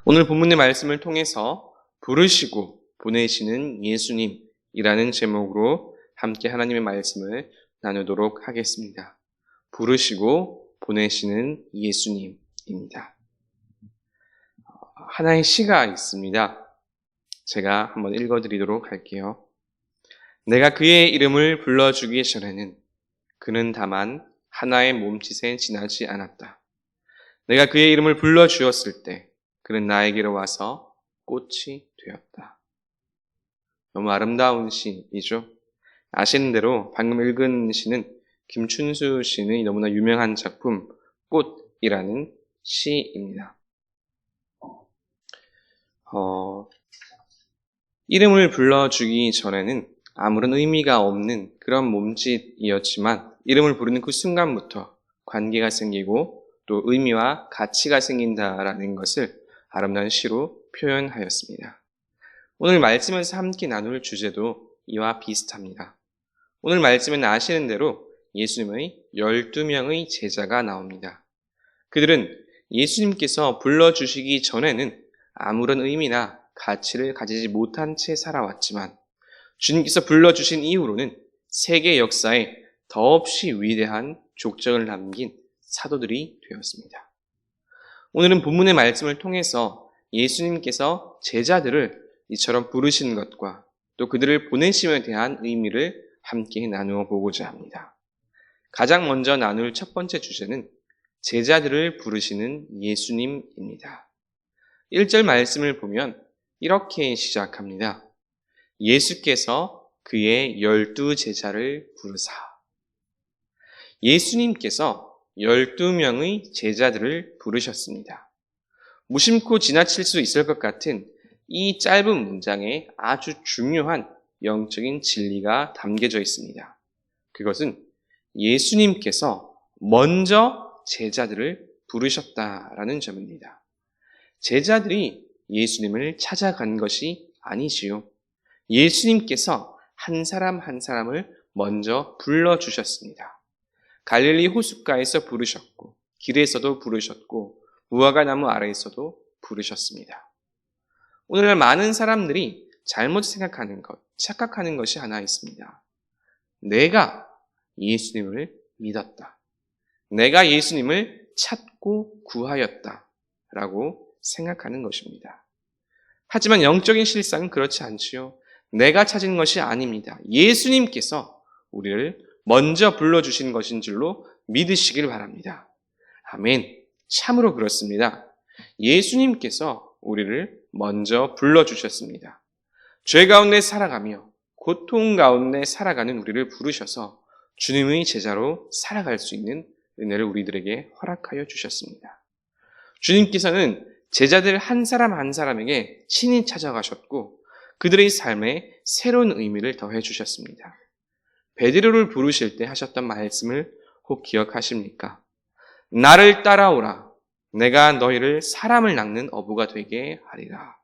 오늘 본문의 말씀을 통해서 부르시고 보내시는 예수님이라는 제목으로 함께 하나님의 말씀을 나누도록 하겠습니다. 부르시고 보내시는 예수님입니다. 하나의 시가 있습니다. 제가 한번 읽어드리도록 할게요. 내가 그의 이름을 불러주기 전에는 그는 다만 하나의 몸짓에 지나지 않았다. 내가 그의 이름을 불러주었을 때 그는 나에게로 와서 꽃이 되었다. 너무 아름다운 시이죠. 아시는 대로 방금 읽은 시는 김춘수 시인의 너무나 유명한 작품 꽃이라는 시입니다. 이름을 불러주기 전에는 아무런 의미가 없는 그런 몸짓이었지만 이름을 부르는 그 순간부터 관계가 생기고 또 의미와 가치가 생긴다라는 것을 아름다운 시로 표현하였습니다. 오늘 말씀에서 함께 나눌 주제도 이와 비슷합니다. 오늘 말씀은 아시는 대로 예수님의 12명의 제자가 나옵니다. 그들은 예수님께서 불러주시기 전에는 아무런 의미나 가치를 가지지 못한 채 살아왔지만 주님께서 불러주신 이후로는 세계 역사에 더없이 위대한 족적을 남긴 사도들이 되었습니다. 오늘은 본문의 말씀을 통해서 예수님께서 제자들을 이처럼 부르신 것과 또 그들을 보내심에 대한 의미를 함께 나누어 보고자 합니다. 가장 먼저 나눌 첫 번째 주제는 제자들을 부르시는 예수님입니다. 1절 말씀을 보면 이렇게 시작합니다. 예수께서 그의 12제자를 부르사. 예수님께서 12명의 제자들을 부르셨습니다. 무심코 지나칠 수 있을 것 같은 이 짧은 문장에 아주 중요한 영적인 진리가 담겨져 있습니다. 그것은 예수님께서 먼저 제자들을 부르셨다라는 점입니다. 제자들이 예수님을 찾아간 것이 아니지요. 예수님께서 한 사람 한 사람을 먼저 불러주셨습니다. 갈릴리 호숫가에서 부르셨고 길에서도 부르셨고 무화과 나무 아래에서도 부르셨습니다. 오늘날 많은 사람들이 잘못 생각하는 것, 착각하는 것이 하나 있습니다. 내가 예수님을 믿었다. 내가 예수님을 찾고 구하였다. 라고 생각하는 것입니다. 하지만 영적인 실상은 그렇지 않지요. 내가 찾은 것이 아닙니다. 예수님께서 우리를 먼저 불러주신 것인 줄로 믿으시길 바랍니다. 아멘. 참으로 그렇습니다. 예수님께서 우리를 먼저 불러주셨습니다. 죄 가운데 살아가며 고통 가운데 살아가는 우리를 부르셔서 주님의 제자로 살아갈 수 있는 은혜를 우리들에게 허락하여 주셨습니다. 주님께서는 제자들 한 사람 한 사람에게 친히 찾아가셨고 그들의 삶에 새로운 의미를 더해 주셨습니다. 베드로를 부르실 때 하셨던 말씀을 혹 기억하십니까? 나를 따라오라. 내가 너희를 사람을 낚는 어부가 되게 하리라.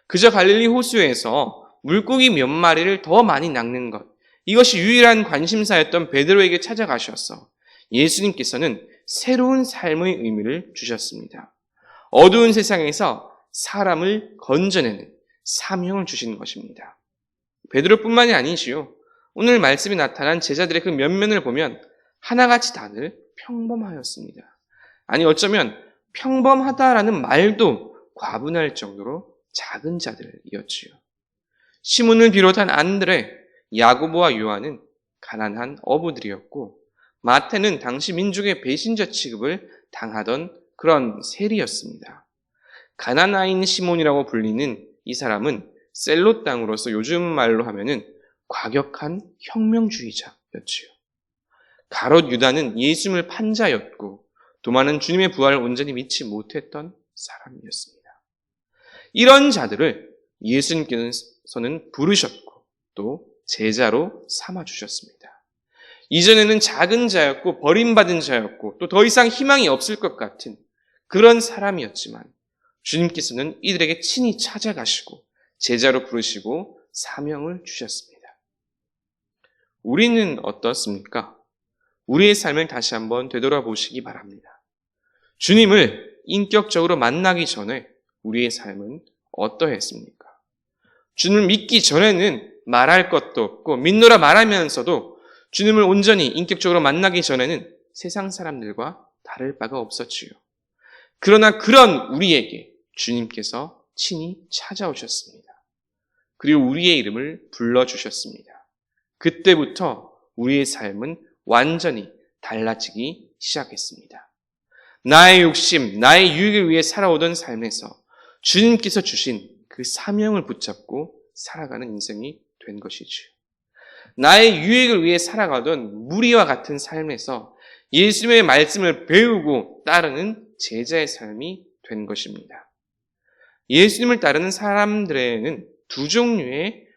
그저 갈릴리 호수에서 물고기 몇 마리를 더 많이 낚는 것, 이것이 유일한 관심사였던 베드로에게 찾아가셔서 예수님께서는 새로운 삶의 의미를 주셨습니다. 어두운 세상에서 사람을 건져내는 사명을 주신 것입니다. 베드로뿐만이 아니지요. 오늘 말씀에 나타난 제자들의 그 면면을 보면 하나같이 다들 평범하였습니다. 아니 어쩌면 평범하다라는 말도 과분할 정도로 작은 자들이었지요. 시몬을 비롯한 안드레, 야고보와 요한은 가난한 어부들이었고 마태는 당시 민족의 배신자 취급을 당하던 그런 세리였습니다. 가나나인 시몬이라고 불리는 이 사람은 셀롯 땅으로서 요즘 말로 하면은 과격한 혁명주의자였지요. 가롯 유다는 예수님을 판자였고 도마는 주님의 부활을 온전히 믿지 못했던 사람이었습니다. 이런 자들을 예수님께서는 부르셨고 또 제자로 삼아주셨습니다. 이전에는 작은 자였고 버림받은 자였고 또 더 이상 희망이 없을 것 같은 그런 사람이었지만 주님께서는 이들에게 친히 찾아가시고 제자로 부르시고 사명을 주셨습니다. 우리는 어떻습니까? 우리의 삶을 다시 한번 되돌아보시기 바랍니다. 주님을 인격적으로 만나기 전에 우리의 삶은 어떠했습니까? 주님을 믿기 전에는 말할 것도 없고 믿노라 말하면서도 주님을 온전히 인격적으로 만나기 전에는 세상 사람들과 다를 바가 없었지요. 그러나 그런 우리에게 주님께서 친히 찾아오셨습니다. 그리고 우리의 이름을 불러주셨습니다. 그때부터 우리의 삶은 완전히 달라지기 시작했습니다. 나의 욕심, 나의 유익을 위해 살아오던 삶에서 주님께서 주신 그 사명을 붙잡고 살아가는 인생이 된 것이지요. 나의 유익을 위해 살아가던 무리와 같은 삶에서 예수님의 말씀을 배우고 따르는 제자의 삶이 된 것입니다. 예수님을 따르는 사람들에는 두 종류의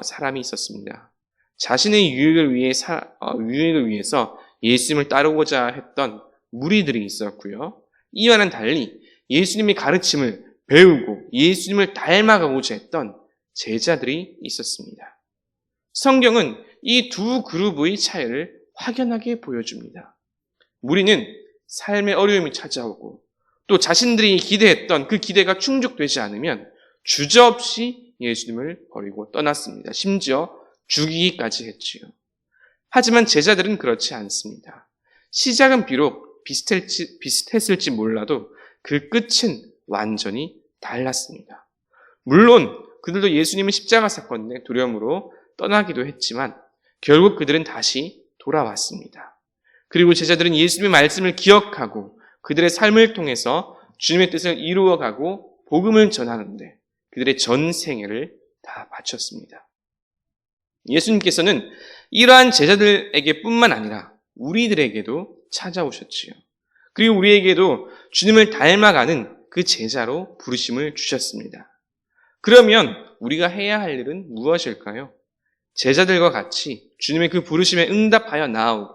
사람이 있었습니다. 자신의 유익을 위해서 예수님을 따르고자 했던 무리들이 있었고요. 이와는 달리 예수님의 가르침을 배우고 예수님을 닮아가고자 했던 제자들이 있었습니다. 성경은 이 두 그룹의 차이를 확연하게 보여줍니다. 무리는 삶의 어려움이 찾아오고 또 자신들이 기대했던 그 기대가 충족되지 않으면 주저없이 예수님을 버리고 떠났습니다. 심지어 죽이기까지 했지요. 하지만 제자들은 그렇지 않습니다. 시작은 비록 비슷했을지 몰라도 그 끝은 완전히 달랐습니다. 물론 그들도 예수님의 십자가 사건의 두려움으로 떠나기도 했지만 결국 그들은 다시 돌아왔습니다. 그리고 제자들은 예수님의 말씀을 기억하고 그들의 삶을 통해서 주님의 뜻을 이루어가고 복음을 전하는데 그들의 전 생애를 다 바쳤습니다. 예수님께서는 이러한 제자들에게 뿐만 아니라 우리들에게도 찾아오셨지요. 그리고 우리에게도 주님을 닮아가는 그 제자로 부르심을 주셨습니다. 그러면 우리가 해야 할 일은 무엇일까요? 제자들과 같이 주님의 그 부르심에 응답하여 나아오고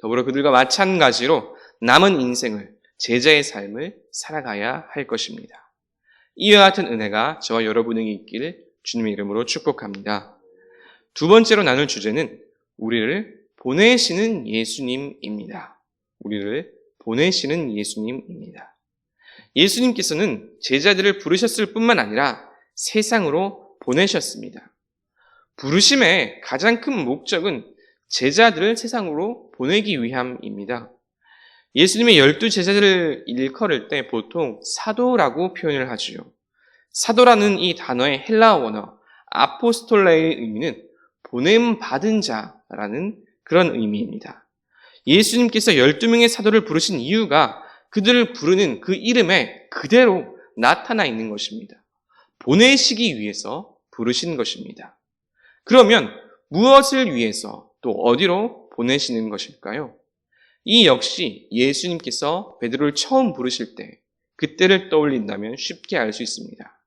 더불어 그들과 마찬가지로 남은 인생을 제자의 삶을 살아가야 할 것입니다. 이와 같은 은혜가 저와 여러분에게 있기를 주님의 이름으로 축복합니다. 두 번째로 나눌 주제는 우리를 보내시는 예수님입니다. 우리를 보내시는 예수님입니다. 예수님께서는 제자들을 부르셨을 뿐만 아니라 세상으로 보내셨습니다. 부르심의 가장 큰 목적은 제자들을 세상으로 보내기 위함입니다. 예수님의 12 제자들을 일컬을 때 보통 사도라고 표현을 하지요. 사도라는 이 단어의 헬라어 원어 아포스톨레의 의미는 보냄받은 자라는 그런 의미입니다. 예수님께서 12명의 사도를 부르신 이유가 그들을 부르는 그 이름에 그대로 나타나 있는 것입니다. 보내시기 위해서 부르신 것입니다. 그러면 무엇을 위해서 또 어디로 보내시는 것일까요? 이 역시 예수님께서 베드로를 처음 부르실 때 그때를 떠올린다면 쉽게 알 수 있습니다.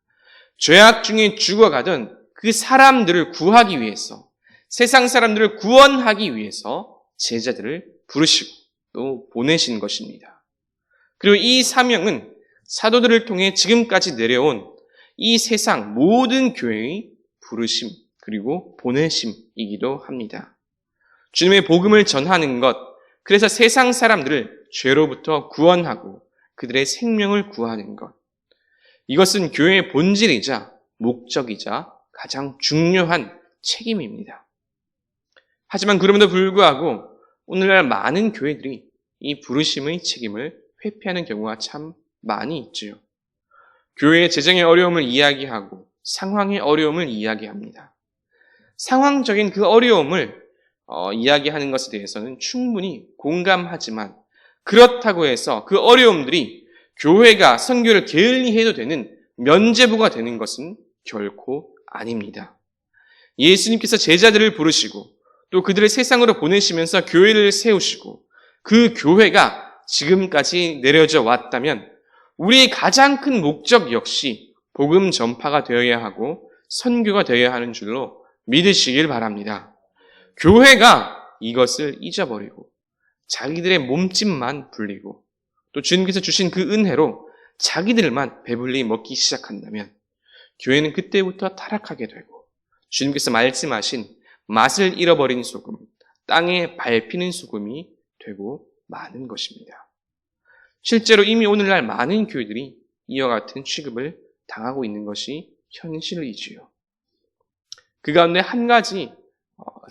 죄악 중에 죽어가던 그 사람들을 구하기 위해서 세상 사람들을 구원하기 위해서 제자들을 부르시고 또 보내신 것입니다. 그리고 이 사명은 사도들을 통해 지금까지 내려온 이 세상 모든 교회의 부르심 그리고 보내심이기도 합니다. 주님의 복음을 전하는 것, 그래서 세상 사람들을 죄로부터 구원하고 그들의 생명을 구하는 것. 이것은 교회의 본질이자 목적이자 가장 중요한 책임입니다. 하지만 그럼에도 불구하고 오늘날 많은 교회들이 이 부르심의 책임을 회피하는 경우가 참 많이 있지요. 교회의 재정의 어려움을 이야기하고 상황의 어려움을 이야기합니다. 상황적인 그 어려움을 이야기하는 것에 대해서는 충분히 공감하지만 그렇다고 해서 그 어려움들이 교회가 선교를 게을리해도 되는 면죄부가 되는 것은 결코 아닙니다. 예수님께서 제자들을 부르시고 또 그들을 세상으로 보내시면서 교회를 세우시고 그 교회가 지금까지 내려져 왔다면 우리의 가장 큰 목적 역시 복음 전파가 되어야 하고 선교가 되어야 하는 줄로 믿으시길 바랍니다. 교회가 이것을 잊어버리고 자기들의 몸집만 불리고 또 주님께서 주신 그 은혜로 자기들만 배불리 먹기 시작한다면 교회는 그때부터 타락하게 되고 주님께서 말씀하신 맛을 잃어버린 소금, 땅에 밟히는 소금이 되고 마는 것입니다. 실제로 이미 오늘날 많은 교회들이 이와 같은 취급을 당하고 있는 것이 현실이지요. 그 가운데 한 가지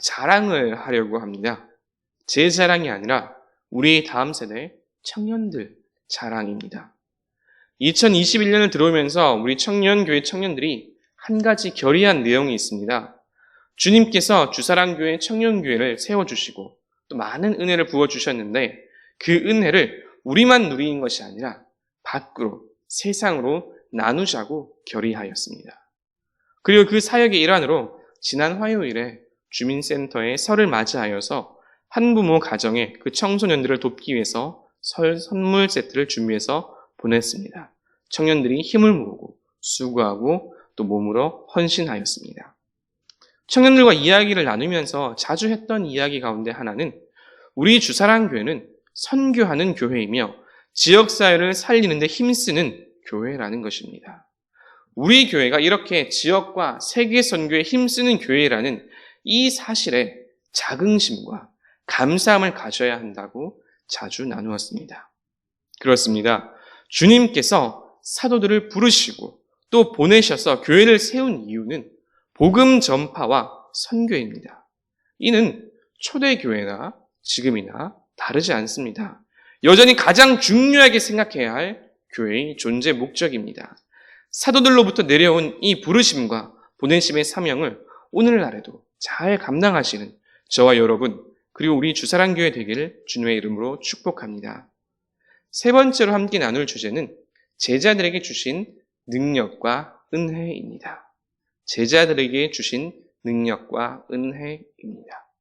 자랑을 하려고 합니다. 제 자랑이 아니라 우리 다음 세대 청년들 자랑입니다. 2021년을 들어오면서 우리 청년교회 청년들이 한 가지 결의한 내용이 있습니다. 주님께서 주사랑교회 청년교회를 세워주시고 또 많은 은혜를 부어주셨는데 그 은혜를 우리만 누리는 것이 아니라 밖으로 세상으로 나누자고 결의하였습니다. 그리고 그 사역의 일환으로 지난 화요일에 주민센터에 설을 맞이하여서 한부모 가정에 그 청소년들을 돕기 위해서 설 선물 세트를 준비해서 보냈습니다. 청년들이 힘을 모으고 수고하고 또 몸으로 헌신하였습니다. 청년들과 이야기를 나누면서 자주 했던 이야기 가운데 하나는 우리 주사랑교회는 선교하는 교회이며 지역사회를 살리는 데 힘쓰는 교회라는 것입니다. 우리 교회가 이렇게 지역과 세계 선교에 힘쓰는 교회라는 이 사실에 자긍심과 감사함을 가져야 한다고 자주 나누었습니다. 그렇습니다. 주님께서 사도들을 부르시고 또 보내셔서 교회를 세운 이유는 복음 전파와 선교입니다. 이는 초대교회나 지금이나 다르지 않습니다. 여전히 가장 중요하게 생각해야 할 교회의 존재 목적입니다. 사도들로부터 내려온 이 부르심과 보내심의 사명을 오늘날에도 잘 감당하시는 저와 여러분 그리고 우리 주사랑교회 되기를 주님의 이름으로 축복합니다. 세 번째로 함께 나눌 주제는 제자들에게 주신 능력과 은혜입니다. 제자들에게 주신 능력과 은혜입니다.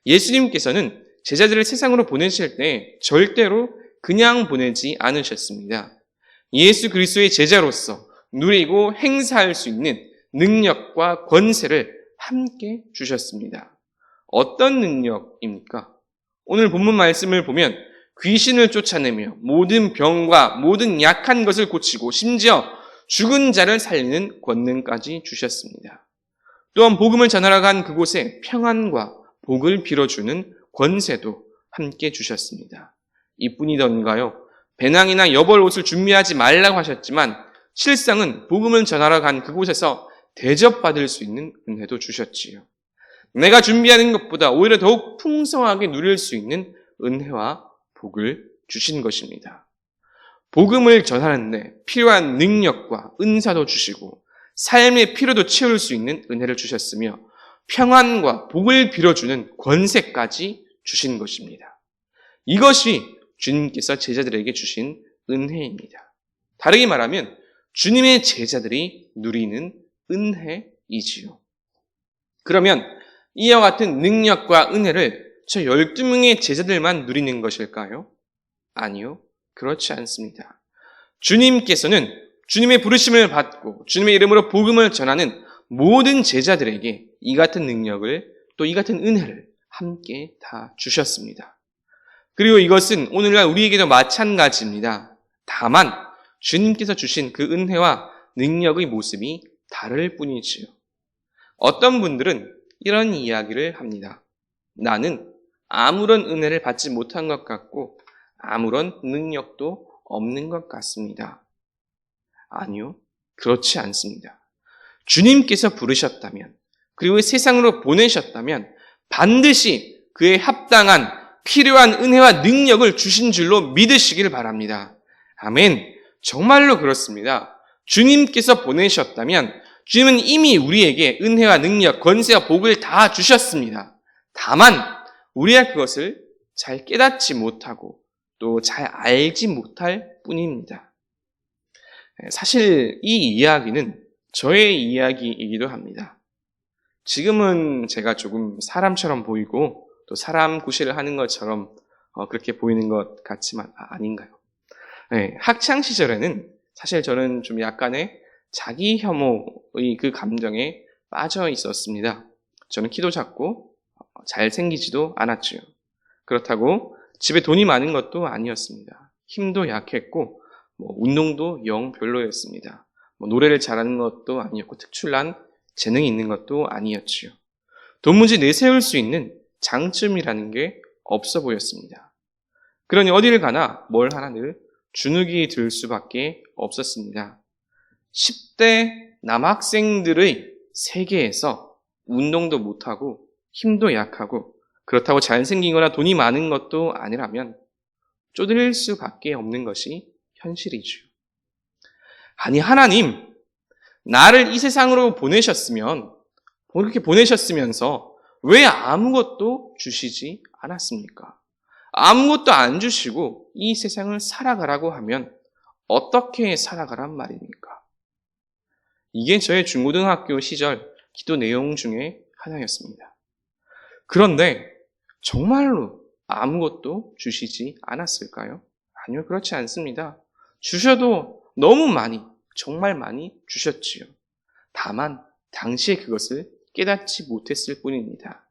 예수님께서는 제자들을 세상으로 보내실 때 절대로 그냥 보내지 않으셨습니다. 예수 그리스도의 제자로서 누리고 행사할 수 있는 능력과 권세를 함께 주셨습니다. 어떤 능력입니까? 오늘 본문 말씀을 보면 귀신을 쫓아내며 모든 병과 모든 약한 것을 고치고 심지어 죽은 자를 살리는 권능까지 주셨습니다. 또한 복음을 전하러 간 그곳에 평안과 복을 빌어주는 권세도 함께 주셨습니다. 이뿐이던가요? 배낭이나 여벌 옷을 준비하지 말라고 하셨지만 실상은 복음을 전하러 간 그곳에서 대접받을 수 있는 은혜도 주셨지요. 내가 준비하는 것보다 오히려 더욱 풍성하게 누릴 수 있는 은혜와 복을 주신 것입니다. 복음을 전하는데 필요한 능력과 은사도 주시고 삶의 필요도 채울 수 있는 은혜를 주셨으며 평안과 복을 빌어주는 권세까지 주신 것입니다. 이것이 주님께서 제자들에게 주신 은혜입니다. 다르게 말하면 주님의 제자들이 누리는 은혜이지요. 그러면 이와 같은 능력과 은혜를 저 12명의 제자들만 누리는 것일까요? 아니요. 그렇지 않습니다. 주님께서는 주님의 부르심을 받고 주님의 이름으로 복음을 전하는 모든 제자들에게 이 같은 능력을 또 이 같은 은혜를 함께 다 주셨습니다. 그리고 이것은 오늘날 우리에게도 마찬가지입니다. 다만 주님께서 주신 그 은혜와 능력의 모습이 다를 뿐이지요. 어떤 분들은 이런 이야기를 합니다. 나는 아무런 은혜를 받지 못한 것 같고 아무런 능력도 없는 것 같습니다. 아니요, 그렇지 않습니다. 주님께서 부르셨다면 그리고 세상으로 보내셨다면 반드시 그에 합당한 필요한 은혜와 능력을 주신 줄로 믿으시길 바랍니다. 아멘. 정말로 그렇습니다. 주님께서 보내셨다면 주님은 이미 우리에게 은혜와 능력, 권세와 복을 다 주셨습니다. 다만 우리가 그것을 잘 깨닫지 못하고 또 잘 알지 못할 뿐입니다. 사실 이 이야기는 저의 이야기이기도 합니다. 지금은 제가 조금 사람처럼 보이고 또 사람 구실을 하는 것처럼 그렇게 보이는 것 같지만 아닌가요? 네, 학창 시절에는 사실 저는 좀 약간의 자기 혐오의 그 감정에 빠져 있었습니다. 저는 키도 작고 잘생기지도 않았죠. 그렇다고 집에 돈이 많은 것도 아니었습니다. 힘도 약했고 운동도 영 별로였습니다. 노래를 잘하는 것도 아니었고 특출난 재능이 있는 것도 아니었지요. 도무지 내세울 수 있는 장점이라는 게 없어 보였습니다. 그러니 어디를 가나 뭘 하나 늘 주눅이 들 수밖에 없었습니다. 10대 남학생들의 세계에서 운동도 못하고 힘도 약하고 그렇다고 잘생기거나 돈이 많은 것도 아니라면 쪼들릴 수밖에 없는 것이 현실이죠. 아니, 하나님, 나를 이 세상으로 보내셨으면, 그렇게 보내셨으면서 왜 아무것도 주시지 않았습니까? 아무것도 안 주시고 이 세상을 살아가라고 하면 어떻게 살아가란 말입니까? 이게 저의 중고등학교 시절 기도 내용 중에 하나였습니다. 그런데 정말로 아무것도 주시지 않았을까요? 아니요, 그렇지 않습니다. 주셔도 너무 많이, 정말 많이 주셨지요. 다만 당시에 그것을 깨닫지 못했을 뿐입니다.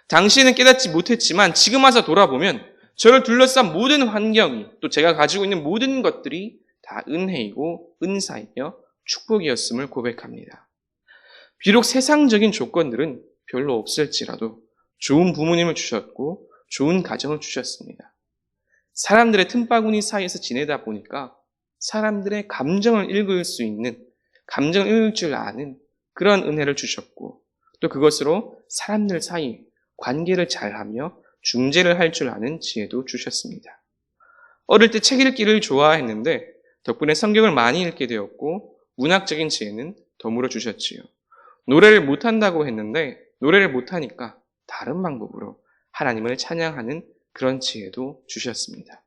당시에는 깨닫지 못했지만 지금 와서 돌아보면 저를 둘러싼 모든 환경이, 또 제가 가지고 있는 모든 것들이 다 은혜이고 은사이며 축복이었음을 고백합니다. 비록 세상적인 조건들은 별로 없을지라도 좋은 부모님을 주셨고 좋은 가정을 주셨습니다. 사람들의 틈바구니 사이에서 지내다 보니까 사람들의 감정을 읽을 수 있는, 감정을 읽을 줄 아는 그런 은혜를 주셨고 또 그것으로 사람들 사이 관계를 잘하며 중재를 할 줄 아는 지혜도 주셨습니다. 어릴 때 책 읽기를 좋아했는데 덕분에 성경을 많이 읽게 되었고 문학적인 지혜는 덤으로 주셨지요. 노래를 못한다고 했는데 노래를 못하니까 다른 방법으로 하나님을 찬양하는 그런 지혜도 주셨습니다.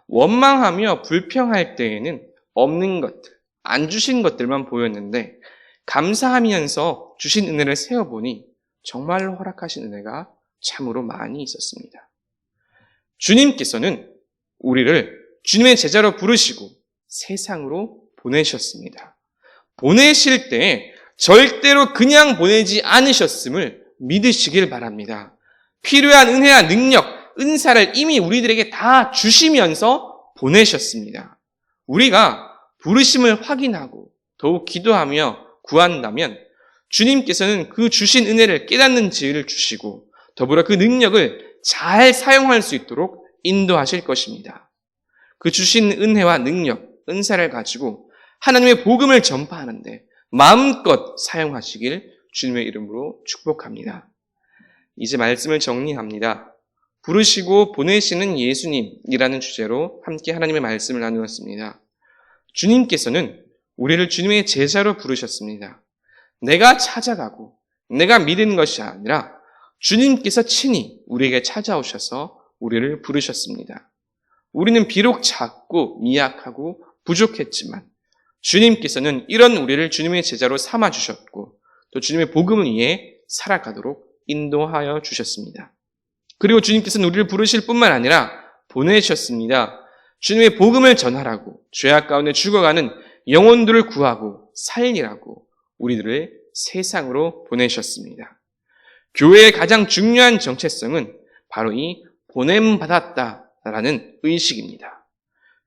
원망하며 불평할 때에는 없는 것들, 안 주신 것들만 보였는데 감사하면서 주신 은혜를 세어보니 정말로 허락하신 은혜가 참으로 많이 있었습니다. 주님께서는 우리를 주님의 제자로 부르시고 세상으로 보내셨습니다. 보내실 때 절대로 그냥 보내지 않으셨음을 믿으시길 바랍니다. 필요한 은혜와 능력, 은사를 이미 우리들에게 다 주시면서 보내셨습니다. 우리가 부르심을 확인하고 더욱 기도하며 구한다면 주님께서는 그 주신 은혜를 깨닫는 지혜를 주시고 더불어 그 능력을 잘 사용할 수 있도록 인도하실 것입니다. 그 주신 은혜와 능력, 은사를 가지고 하나님의 복음을 전파하는데 마음껏 사용하시길 주님의 이름으로 축복합니다. 이제 말씀을 정리합니다. 부르시고 보내시는 예수님이라는 주제로 함께 하나님의 말씀을 나누었습니다. 주님께서는 우리를 주님의 제자로 부르셨습니다. 내가 찾아가고 내가 믿은 것이 아니라 주님께서 친히 우리에게 찾아오셔서 우리를 부르셨습니다. 우리는 비록 작고 미약하고 부족했지만 주님께서는 이런 우리를 주님의 제자로 삼아주셨고 또 주님의 복음을 위해 살아가도록 인도하여 주셨습니다. 그리고 주님께서는 우리를 부르실 뿐만 아니라 보내셨습니다. 주님의 복음을 전하라고 죄악 가운데 죽어가는 영혼들을 구하고 살리라고 우리들을 세상으로 보내셨습니다. 교회의 가장 중요한 정체성은 바로 이 보냄받았다라는 의식입니다.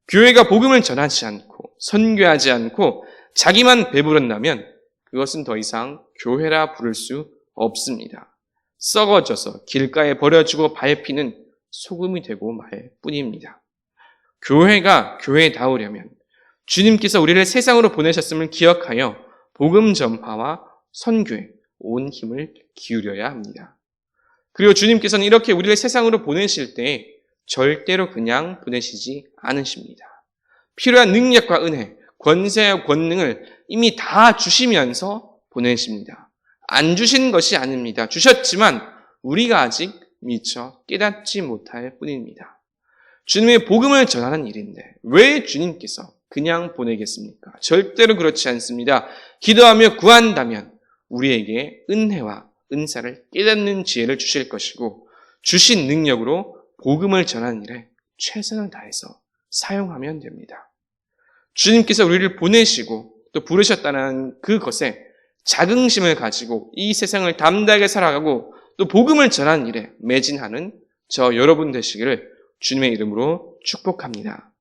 교회가 복음을 전하지 않고 선교하지 않고 자기만 배부른다면 그것은 더 이상 교회라 부를 수 없습니다. 썩어져서 길가에 버려지고 밟히는 소금이 되고 말 뿐입니다. 교회가 교회다우려면 주님께서 우리를 세상으로 보내셨음을 기억하여 복음 전파와 선교에 온 힘을 기울여야 합니다. 그리고 주님께서는 이렇게 우리를 세상으로 보내실 때 절대로 그냥 보내시지 않으십니다. 필요한 능력과 은혜, 권세와 권능을 이미 다 주시면서 보내십니다. 안 주신 것이 아닙니다. 주셨지만 우리가 아직 미처 깨닫지 못할 뿐입니다. 주님의 복음을 전하는 일인데 왜 주님께서 그냥 보내겠습니까? 절대로 그렇지 않습니다. 기도하며 구한다면 우리에게 은혜와 은사를 깨닫는 지혜를 주실 것이고 주신 능력으로 복음을 전하는 일에 최선을 다해서 사용하면 됩니다. 주님께서 우리를 보내시고 또 부르셨다는 그것에 자긍심을 가지고 이 세상을 담대하게 살아가고 또 복음을 전하는 일에 매진하는 저 여러분 되시기를 주님의 이름으로 축복합니다.